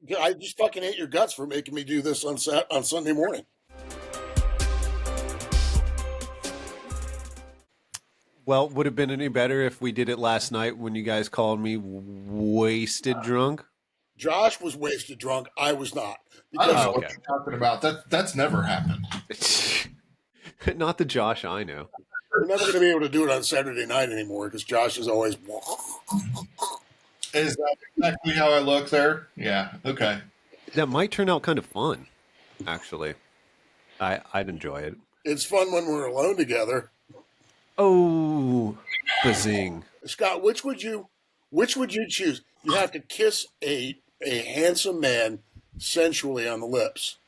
Yeah, I just fucking hate your guts for making me do this on Sunday morning. Well, would it have been any better if we did it last night when you guys called me wasted drunk? Josh was wasted drunk. I was not. I don't Because know what you're talking about. That's never happened. Not the Josh I know. we're never going to be able to do it on Saturday night anymore because Josh is always. Is that exactly how I look there? Yeah. Okay. That might turn out kind of fun, actually. I'd enjoy it. It's fun when we're alone together. Oh, bazing. Scott, which would you choose? You have to kiss a handsome man sensually on the lips.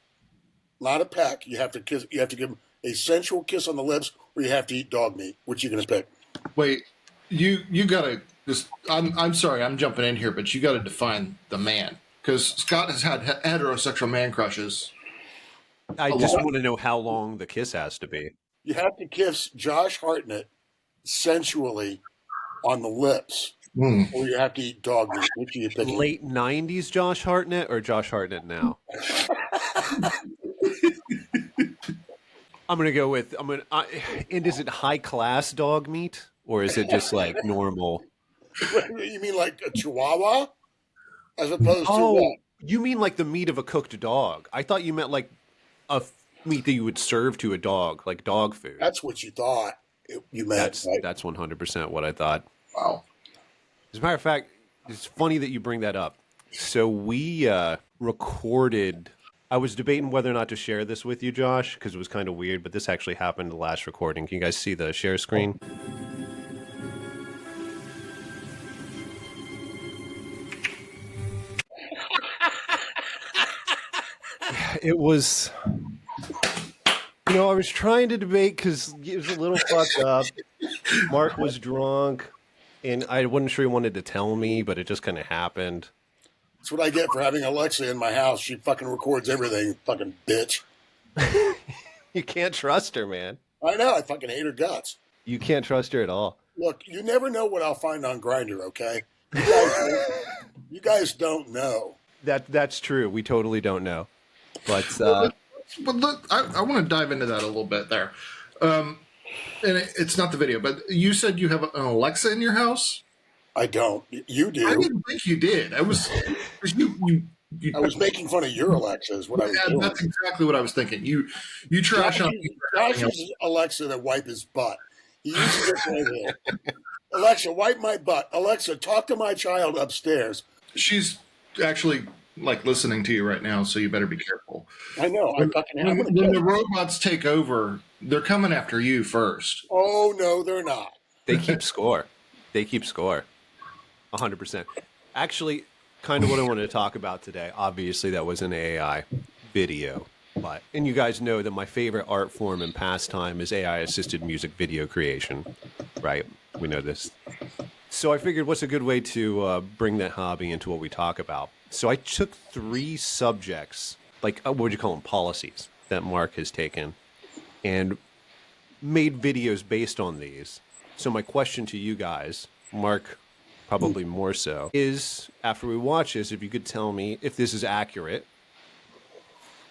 Not a peck. You have to kiss. You have to give him a sensual kiss on the lips, or you have to eat dog meat. Which are you going to pick? Wait, you gotta just. I'm sorry, I'm jumping in here, but you got to define the man because Scott has had heterosexual man crushes. I just want to know how long the kiss has to be. You have to kiss Josh Hartnett sensually on the lips, or you have to eat dog meat. Which are you picking? Late 90s Josh Hartnett or Josh Hartnett now? I'm going to go with, and is it high class dog meat or is it just like normal? You mean like a Chihuahua? As opposed to what? You mean like the meat of a cooked dog. I thought you meant like a meat that you would serve to a dog, like dog food. That's what you thought you meant. That's 100% what I thought. Wow. As a matter of fact, it's funny that you bring that up. So we recorded. I was debating whether or not to share this with you, Josh, because it was kind of weird, but this actually happened the last recording. Can you guys see the share screen? It was, I was trying to debate because it was a little fucked up. Mark was drunk, and I wasn't sure he wanted to tell me, but it just kind of happened. That's what I get for having Alexa in my house. She fucking records everything, fucking bitch. You can't trust her, man. I know. I fucking hate her guts. You can't trust her at all. Look, you never know what I'll find on Grindr, okay? You guys don't know. That's true. We totally don't know. But look, I want to dive into that a little bit there. And it's not the video, but you said you have an Alexa in your house? I don't. You do. I didn't think you did. I was I was making fun of your Alexa is what I was doing. That's exactly what I was thinking. You trash on Josh uses Alexa to wipe his butt. He uses it right here. Alexa, wipe my butt. Alexa, talk to my child upstairs. She's actually like listening to you right now, so you better be careful. I know. When the robots take over, they're coming after you first. Oh, no, they're not. They keep score. 100%. Actually, kind of what I wanted to talk about today. Obviously, that was an AI video. And you guys know that my favorite art form and pastime is AI-assisted music video creation, right? We know this. So I figured what's a good way to bring that hobby into what we talk about. So I took 3 subjects, like what would you call them, policies, that Mark has taken, and made videos based on these. So my question to you guys, Mark probably more so, is after we watch this, if you could tell me if this is accurate,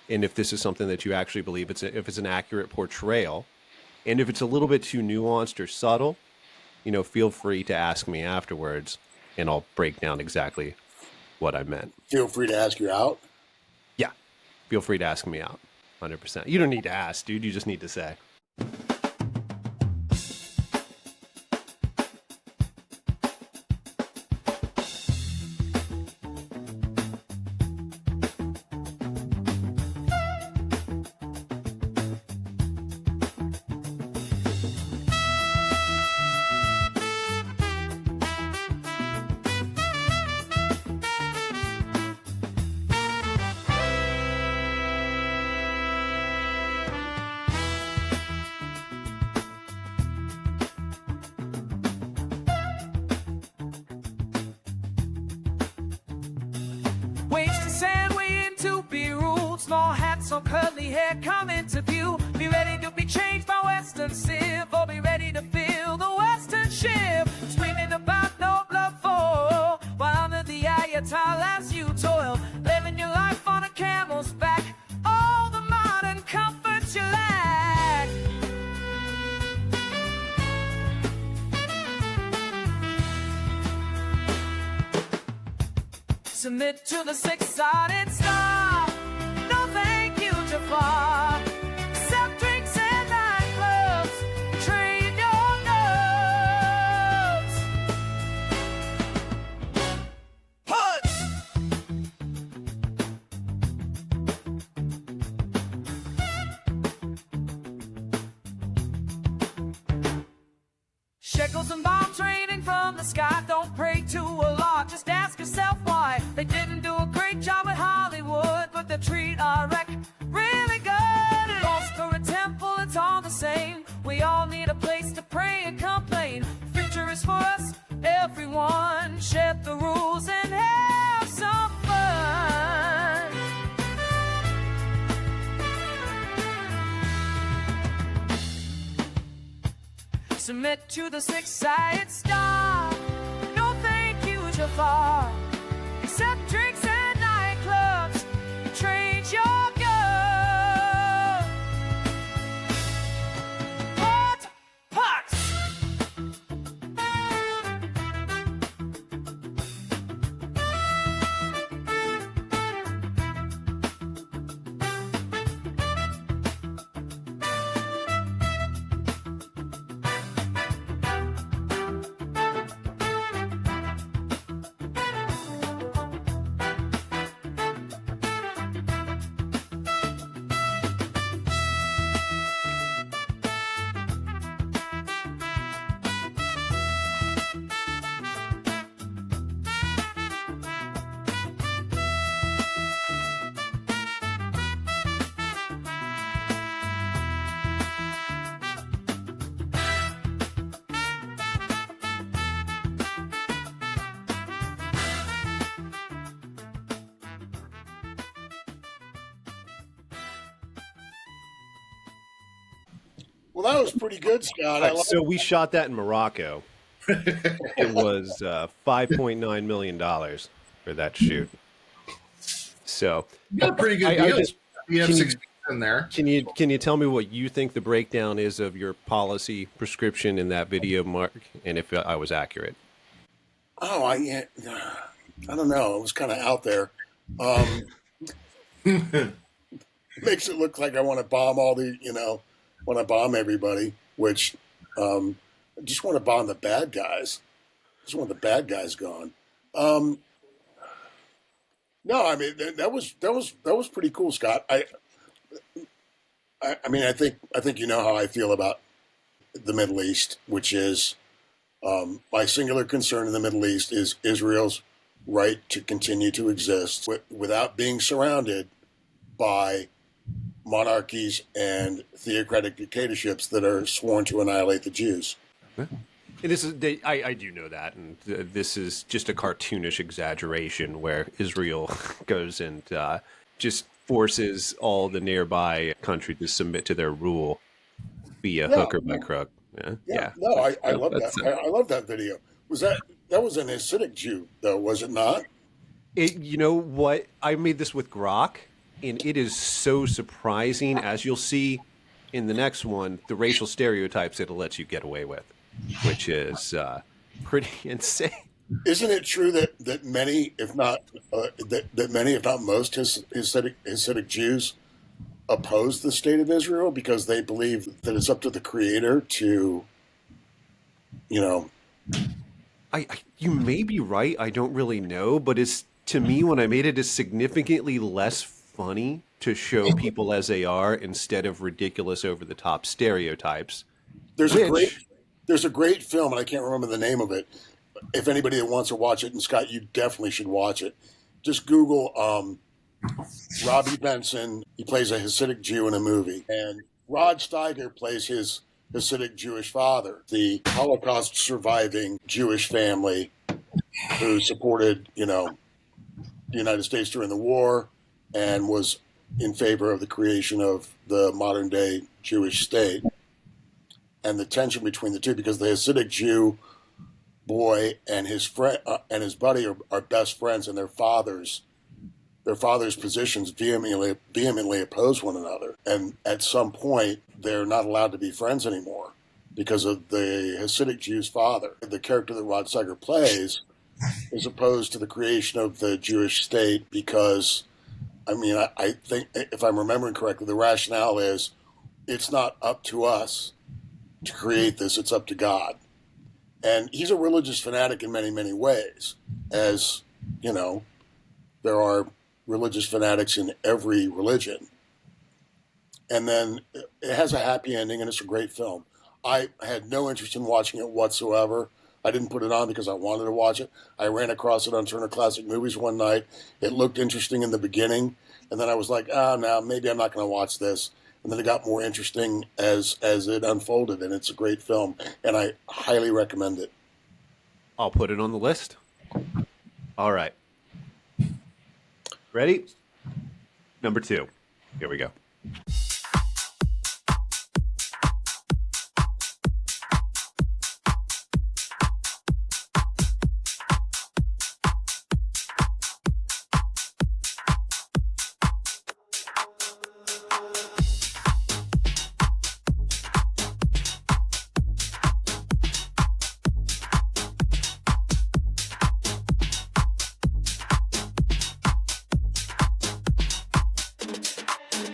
and if this is something that you actually believe, if it's an accurate portrayal, and if it's a little bit too nuanced or subtle, feel free to ask me afterwards, and I'll break down exactly what I meant. Feel free to ask you out? Yeah. Feel free to ask me out. 100%. You don't need to ask, dude. You just need to say. Small hats on curly hair coming to view. Be ready to be changed by Western Civ, or be ready to feel the Western shift. Screaming about no love for, while under the Ayatollah as you toil, living your Submit to the six-sided star. No thank you, Jafar. Accept drinks and nightclubs. Train your nerves. Punch! Shekels and bomb training from the sky. Don't pray to a lot, just ask yourself why. They didn't do a great job at Hollywood, but they treat our wreck really good. Lost for a temple, it's all the same. We all need a place to pray and complain. The future is for us, everyone. Share the rules and have some fun. Submit to the six-sided star. No thank you, Jafar. Accept drinks and nightclubs. Trade your gun. Hot pox. Well, that was pretty good, Scott. I So we shot that in Morocco. It was $5.9 million for that shoot. So You got a pretty good I deal. just- You have can 6 in there. Can you tell me what you think the breakdown is of your policy prescription in that video, Mark, and if I was accurate? Oh, I don't know. It was kind of out there. Makes it look like I want to bomb all the, want to bomb everybody, which I just want to bomb the bad guys. Just want the bad guys gone. No, I mean that was pretty cool, Scott. I mean I think you know how I feel about the Middle East, which is my singular concern in the Middle East is Israel's right to continue to exist without being surrounded by monarchies and theocratic dictatorships that are sworn to annihilate the Jews. And this is I do know that, and this is just a cartoonish exaggeration where Israel goes and just forces all the nearby country to submit to their rule via hook or by crook. Yeah. No, I love that. I love that video. That was an Hasidic Jew, though, was it not? You know what? I made this with Grok, and it is so surprising, as you'll see in the next one, the racial stereotypes it'll let you get away with, which is pretty insane. Isn't it true that many, if not most Hasidic Jews oppose the state of Israel because they believe that it's up to the Creator to, You may be right. I don't really know, but it's to me when I made it, it's significantly less funny to show people as they are instead of ridiculous over the top stereotypes. There's a great film, and I can't remember the name of it. If anybody that wants to watch it, and Scott, you definitely should watch it. Just Google Robbie Benson. He plays a Hasidic Jew in a movie, and Rod Steiger plays his Hasidic Jewish father, the Holocaust surviving Jewish family who supported, the United States during the war and was in favor of the creation of the modern day Jewish state. And the tension between the two, because the Hasidic Jew boy and his friend and his buddy are best friends, and their fathers' positions vehemently oppose one another. And at some point, they're not allowed to be friends anymore because of the Hasidic Jew's father. The character that Rod Steiger plays as opposed to the creation of the Jewish state, because, I mean, I think, if I'm remembering correctly, the rationale is it's not up to us to create this, it's up to God. And he's a religious fanatic in many, many ways, as, you know, there are religious fanatics in every religion. And then it has a happy ending, and it's a great film. I had no interest in watching it whatsoever. I didn't put it on because I wanted to watch it. I ran across it on Turner Classic Movies one night. It looked interesting in the beginning, and then I was like, no, maybe I'm not going to watch this. And then it got more interesting as it unfolded, and it's a great film, and I highly recommend it. I'll put it on the list. All right. Ready? Number 2. Here we go.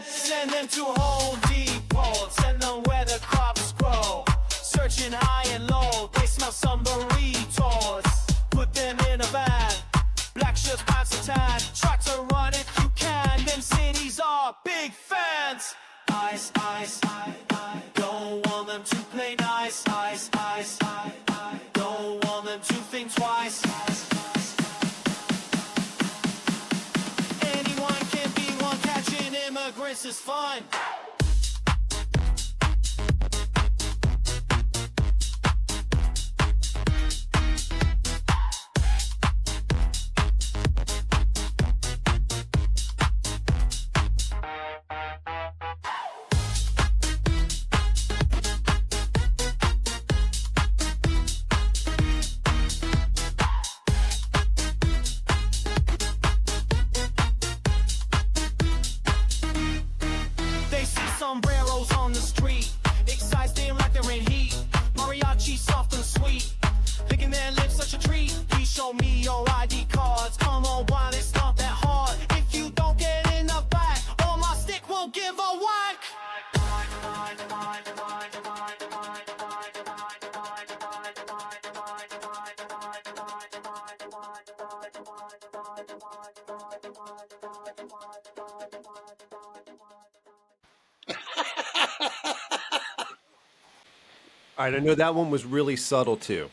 Send them to Home Depot, send them where the crops grow. Searching high and low, they smell some burritos. Put them in a bag, black shirts, pants and tan. Try to run if you can, them cities are big fans. Ice, ice, I don't want them to play nice. Ice, ice, I don't want them to think twice. Anyone can be one, catching immigrants is fun. They see sombreros on the street, excites them like they're in heat. Mariachi soft and sweet, licking their lips such a treat. Please show me your ID cards. Come on, while it's not that hard. If you don't get in the back, or my stick won't give a whack. All right, I know that one was really subtle too.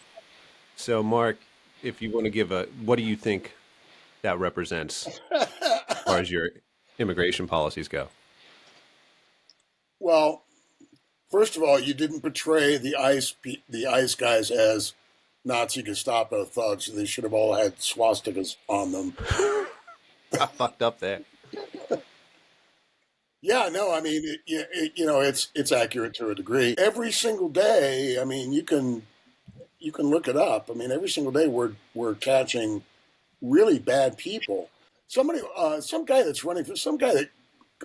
So, Mark, if you want to give what do you think that represents as far as your immigration policies go? Well, first of all, you didn't portray the ICE guys as Nazi Gestapo thugs. They should have all had swastikas on them. I fucked up there. Yeah, no, I mean, it's accurate to a degree. Every single day, I mean, you can look it up. I mean, every single day we're catching really bad people. Some guy that's running for some guy that,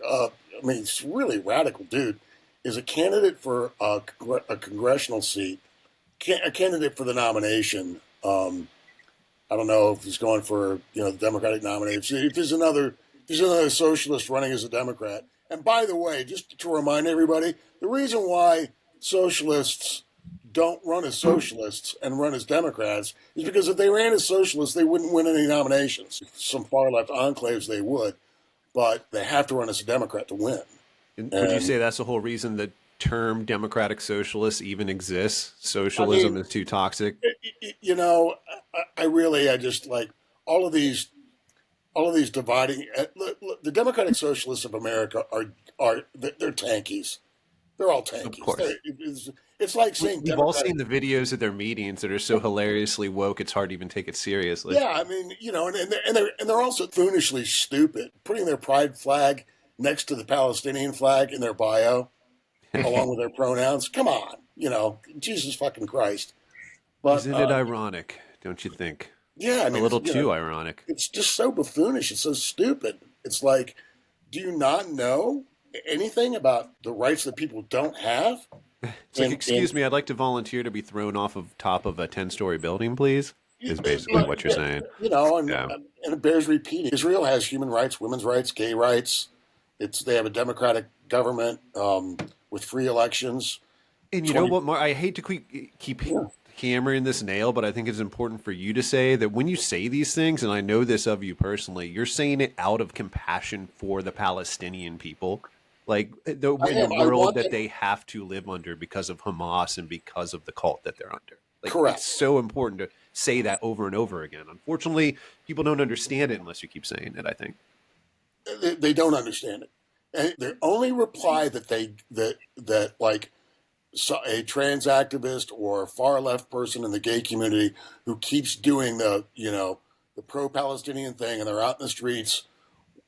I mean, it's a really radical dude, is a candidate for a congressional seat, a candidate for the nomination. I don't know if he's going for the Democratic nomination. If there's another socialist running as a Democrat. And by the way, just to remind everybody, the reason why socialists don't run as socialists and run as Democrats is because if they ran as socialists, they wouldn't win any nominations. Some far left enclaves they would, but they have to run as a Democrat to win. Would you say that's the whole reason the term democratic socialist even exists? Socialism is too toxic. I just like all of these dividing. Look, the Democratic Socialists of America they're tankies. They're all tankies. Of course. It's like saying We've all seen the videos of their meetings that are so hilariously woke it's hard to even take it seriously. Yeah, I mean, and they're also foolishly stupid, putting their pride flag next to the Palestinian flag in their bio, along with their pronouns. Come on, Jesus fucking Christ. But isn't it ironic? Don't you think? Yeah, I mean, a little too ironic. It's just so buffoonish. It's so stupid. It's like, do you not know anything about the rights that people don't have? It's like, excuse me, I'd like to volunteer to be thrown off of top of a 10-story building, please. is basically what you're saying. You know, Yeah. and it bears repeating. Israel has human rights, women's rights, gay rights. They have a democratic government with free elections. And you know what, Mark? I hate to keep hammering this nail, but I think it's important for you to say that when you say these things, and I know this of you personally, you're saying it out of compassion for the Palestinian people, like in the world that they have to live under because of Hamas and because of the cult that they're under. Like, correct. It's so important to say that over and over again. Unfortunately, people don't understand it unless you keep saying it, I think. They don't understand it. And the only reply that like a trans activist or a far left person in the gay community who keeps doing the pro-Palestinian thing, and they're out in the streets,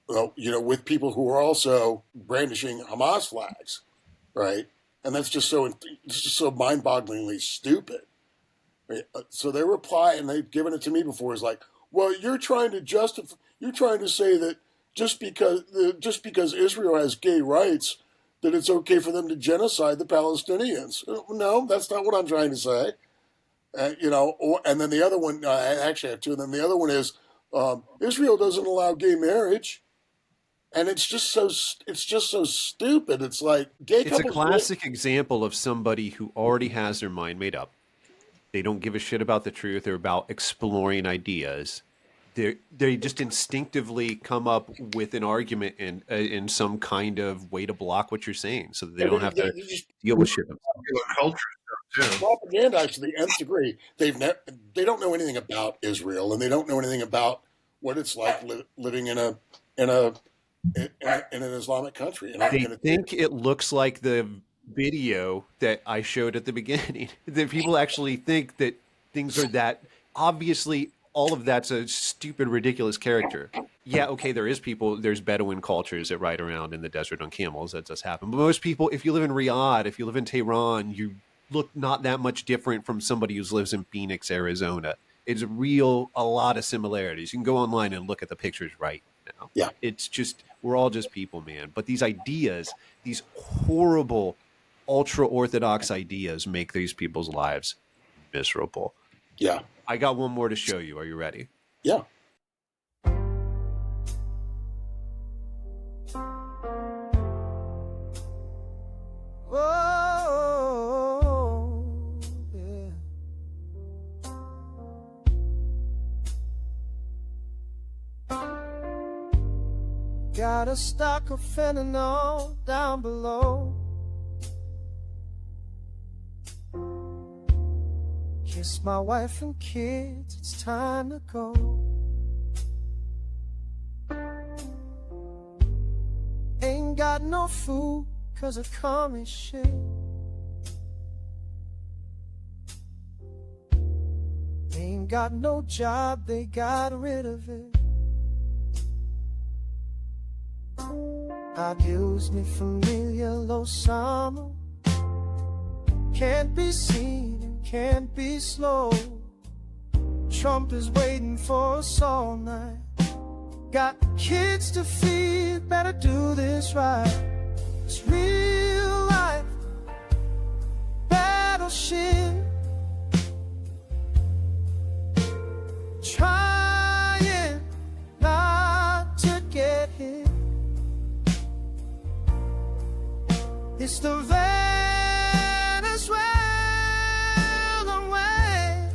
with people who are also brandishing Hamas flags, right? And that's just so mind-bogglingly stupid. Right? So their reply, and they've given it to me before, is like, well, you're trying to say that just because Israel has gay rights, that it's okay for them to genocide the Palestinians. No, that's not what I'm trying to say. And then the other one, I actually have two, and then the other one is Israel doesn't allow gay marriage, and it's just so stupid. It's like it's a classic example of somebody who already has their mind made up. They don't give a shit about the truth or about exploring ideas. They just instinctively come up with an argument in some kind of way to block what you're saying, so that they don't have to deal with shit. Culture stuff too. Propaganda to the nth degree. They don't know anything about Israel, and they don't know anything about what it's like living in an Islamic country. They think it looks like the video that I showed at the beginning. That people actually think that things are that obviously. All of that's a stupid, ridiculous character. Yeah, okay, there's Bedouin cultures that ride around in the desert on camels. That does happen. But most people, if you live in Riyadh, if you live in Tehran, you look not that much different from somebody who lives in Phoenix, Arizona. It's a lot of similarities. You can go online and look at the pictures right now. Yeah. It's just, we're all just people, man. But these ideas, these horrible, ultra-Orthodox ideas make these people's lives miserable. Yeah. I got one more to show you. Are you ready? Yeah. Oh, yeah. Got a stock of fentanyl down below. Kiss my wife and kids, it's time to go. Ain't got no food, cause of coming shit. Ain't got no job, they got rid of it. Adios, mi familia, lo samo. Can't be seen and can't be slow. Trump is waiting for us all night. Got kids to feed, better do this right. It's real life, battleship. Trying not to get hit. It's the Venezuelan way.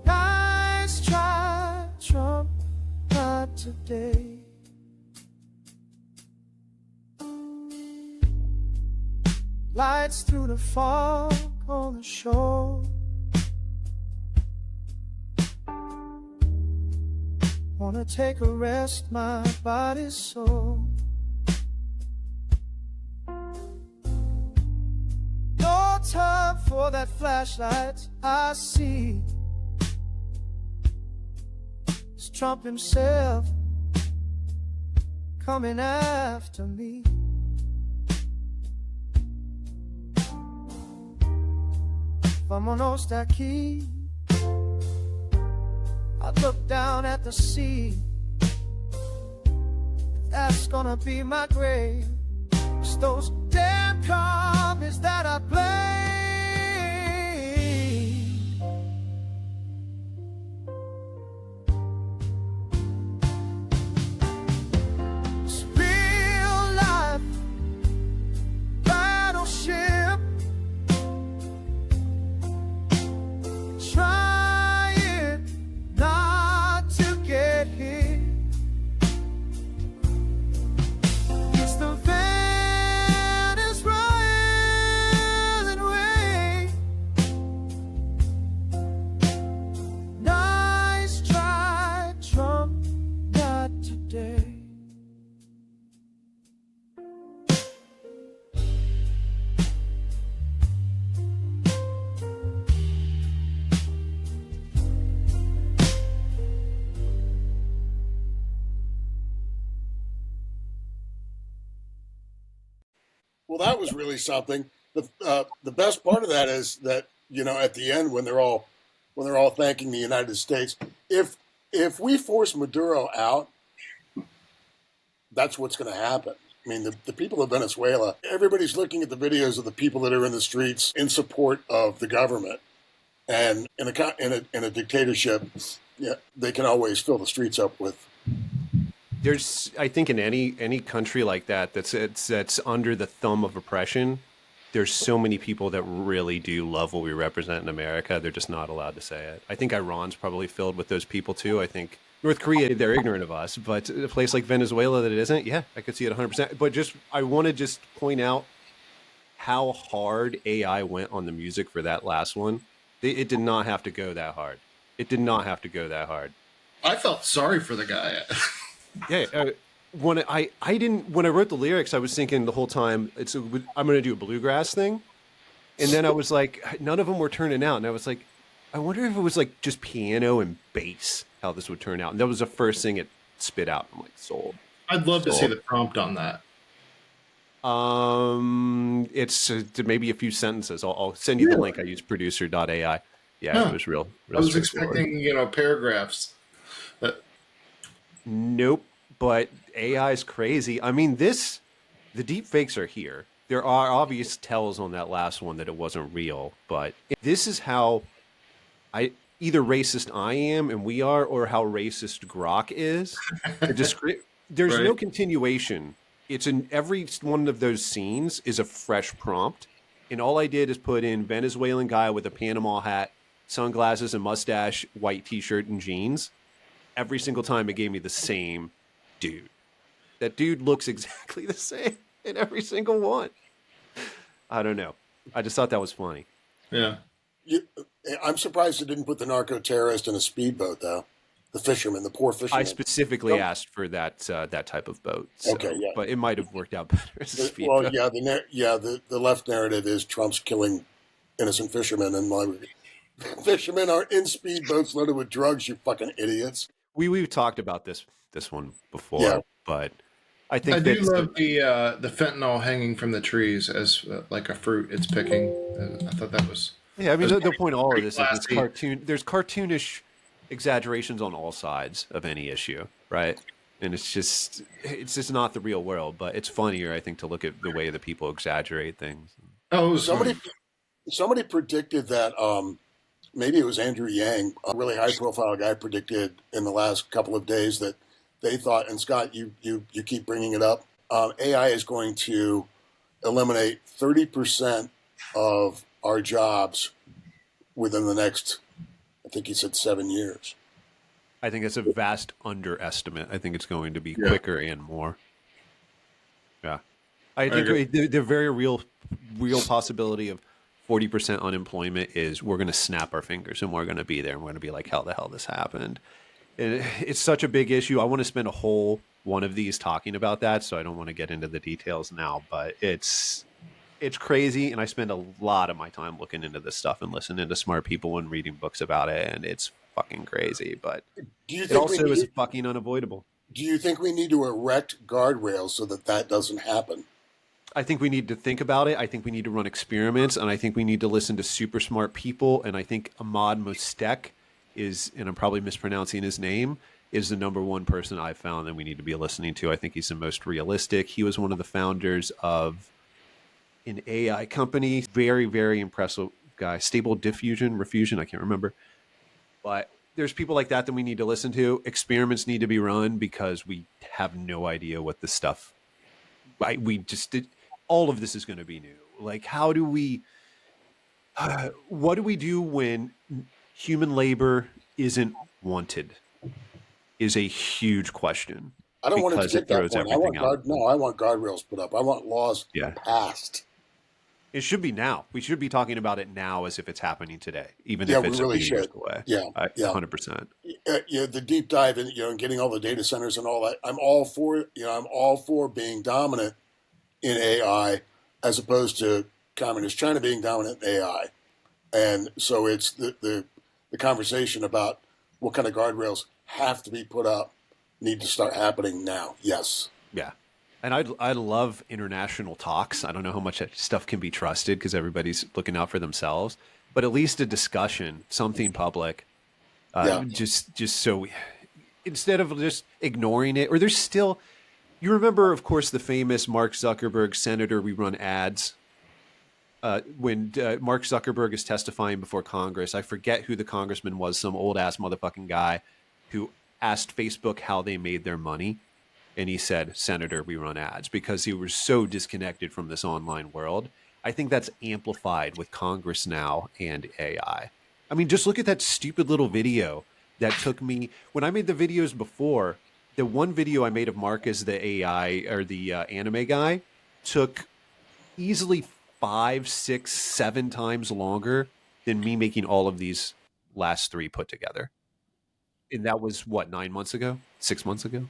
Nice try, Trump, not today. Lights through the fog on the shore. Wanna take a rest, my body's sore. No time for that flashlight I see. It's Trump himself coming after me. Vámonos de aquí. I look down at the sea. That's gonna be my grave. It's those damn comments that I blame. Well, that was really something. The best part of that is that, at the end, when they're all thanking the United States, if we force Maduro out, that's what's going to happen. I mean, the people of Venezuela, everybody's looking at the videos of the people that are in the streets in support of the government. And in a dictatorship, yeah, they can always fill the streets up with. There's, I think, in any country like that that's under the thumb of oppression, there's so many people that really do love what we represent in America. They're just not allowed to say it. I think Iran's probably filled with those people too. I think North Korea, they're ignorant of us, but a place like Venezuela that it isn't, yeah, I could see it 100%. But I want to just point out how hard AI went on the music for that last one. It did not have to go that hard. It did not have to go that hard. I felt sorry for the guy. Yeah, when I wrote the lyrics, I was thinking the whole time I'm going to do a bluegrass thing, and then I was like, none of them were turning out, and I was like, I wonder if it was like just piano and bass how this would turn out, and that was the first thing it spit out. I'm like, sold. I'd love to see the prompt on that. It's maybe a few sentences. I'll send you the link. I use producer.ai. Yeah, It was real I was expecting paragraphs. Nope, but AI is crazy. I mean, the deep fakes are here. There are obvious tells on that last one that it wasn't real, but this is how either racist I am and we are, or how racist Grok is. There's Right. no continuation. It's in every one of those scenes is a fresh prompt, and all I did is put in Venezuelan guy with a Panama hat, sunglasses and mustache, white T-shirt and jeans. Every single time it gave me the same dude. That dude looks exactly the same in every single one. I don't know. I just thought that was funny. Yeah. I'm surprised it didn't put the narco terrorist in a speedboat, though. The fisherman, the poor fisherman. I specifically asked for that type of boat. So, Okay, yeah. But it might have worked out better as a Well, speedboat. yeah, the left narrative is Trump's killing innocent fishermen, and fishermen are in speedboats loaded with drugs. You fucking idiots. We've talked about this one before, Yeah. but I think I do that's love the fentanyl hanging from the trees as like a fruit it's picking. I thought that was. yeah. I mean, the point of all of this is it's classy. There's cartoonish exaggerations on all sides of any issue, right? And it's just not the real world, but it's funnier, I think, to look at the way that people exaggerate things. Oh, it was Somebody predicted that maybe it was Andrew Yang, a really high-profile guy, predicted in the last couple of days that they thought, and Scott, you keep bringing it up, AI is going to eliminate 30% of our jobs within the next, I think he said 7 years. I think it's a vast underestimate. I think it's going to be quicker and more. Yeah, I think the very real possibility of 40% unemployment is we're going to snap our fingers and we're going to be there and we're going to be like, how the hell this happened? And it's such a big issue. I want to spend a whole one of these talking about that, so I don't want to get into the details now, but it's crazy, and I spend a lot of my time looking into this stuff and listening to smart people and reading books about it, and it's fucking crazy, but it also is fucking unavoidable. Do you think we need to erect guardrails so that doesn't happen? I think we need to think about it. I think we need to run experiments, and I think we need to listen to super smart people. And I think Ahmad Mustek is, and I'm probably mispronouncing his name, is the number one person I've found that we need to be listening to. I think he's the most realistic. He was one of the founders of an AI company. Very, very impressive guy. Stable Refusion, I can't remember. But there's people like that we need to listen to. Experiments need to be run because we have no idea what this stuff. We just did. All of this is going to be new. Like, how do we? What do we do when human labor isn't wanted? Is a huge question. I don't want it to because get it that throws point. everything out. I want guardrails put up. I want laws passed. It should be now. We should be talking about it now as if it's happening today, even Yeah, if we it's really a few years should. away. Yeah, 100%. The deep dive in, getting all the data centers and all that. I'm all for being dominant in AI as opposed to communist China being dominant in AI. And so it's the conversation about what kind of guardrails have to be put up need to start happening now. Yes. Yeah. And I love international talks. I don't know how much that stuff can be trusted because everybody's looking out for themselves. But at least a discussion, something public, Yeah. just so instead of just ignoring it, or there's still. You remember, of course, the famous Mark Zuckerberg Senator we run ads. When Mark Zuckerberg is testifying before Congress, I forget who the congressman was, some old ass motherfucking guy who asked Facebook how they made their money. And he said, Senator, we run ads, because he was so disconnected from this online world. I think that's amplified with Congress now and AI. I mean, just look at that stupid little video that took me when I made the videos before. The one video I made of Marcus, the AI or the anime guy, took easily 5, 6, 7 times longer than me making all of these last 3 put together. And that was what, 9 months ago, 6 months ago.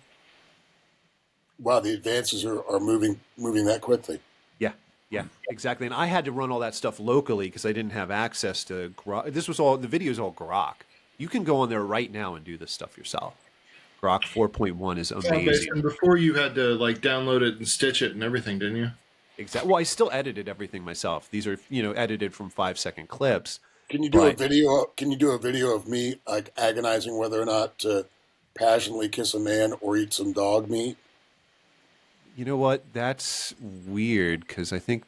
Wow, the advances are moving that quickly. Yeah, yeah, exactly. And I had to run all that stuff locally because I didn't have access to Grok. This was all the videos, all Grok. You can go on there right now and do this stuff yourself. Grok 4.1 is amazing. And before you had to like download it and stitch it and everything, didn't you? Exactly. Well, I still edited everything myself. These are edited from 5-second clips. Can you do a video? Can you do a video of me like agonizing whether or not to passionately kiss a man or eat some dog meat? You know what? That's weird because I think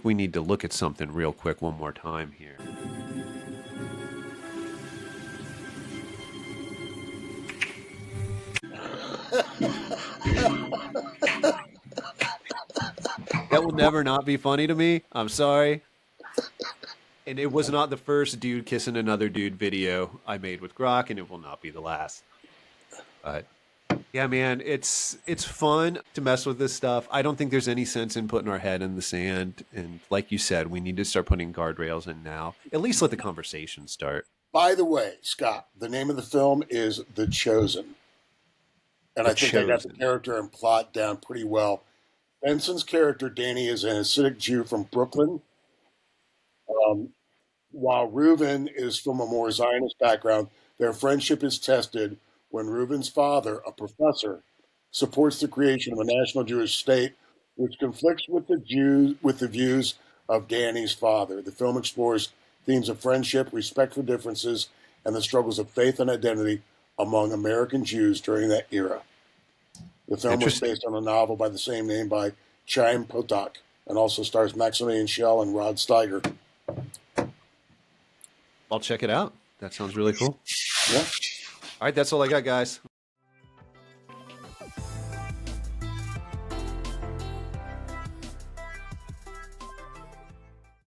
we need to look at something real quick one more time here. That will never not be funny to me. I'm sorry. And it was not the first dude kissing another dude video I made with Grok, and it will not be the last. But yeah, man, it's fun to mess with this stuff. I don't think there's any sense in putting our head in the sand. And like you said, we need to start putting guardrails in now. At least let the conversation start. By the way, Scott, the name of the film is The Chosen. And I think I got the character and plot down pretty well. Benson's character, Danny, is an Hasidic Jew from Brooklyn, while Reuven is from a more Zionist background. Their friendship is tested when Reuven's father, a professor, supports the creation of a national Jewish state, which conflicts with the views of Danny's father. The film explores themes of friendship, respect for differences, and the struggles of faith and identity among American Jews during that era. The film was based on a novel by the same name by Chaim Potok and also stars Maximilian Schell and Rod Steiger. I'll check it out. That sounds really cool. Yeah. All right, that's all I got, guys.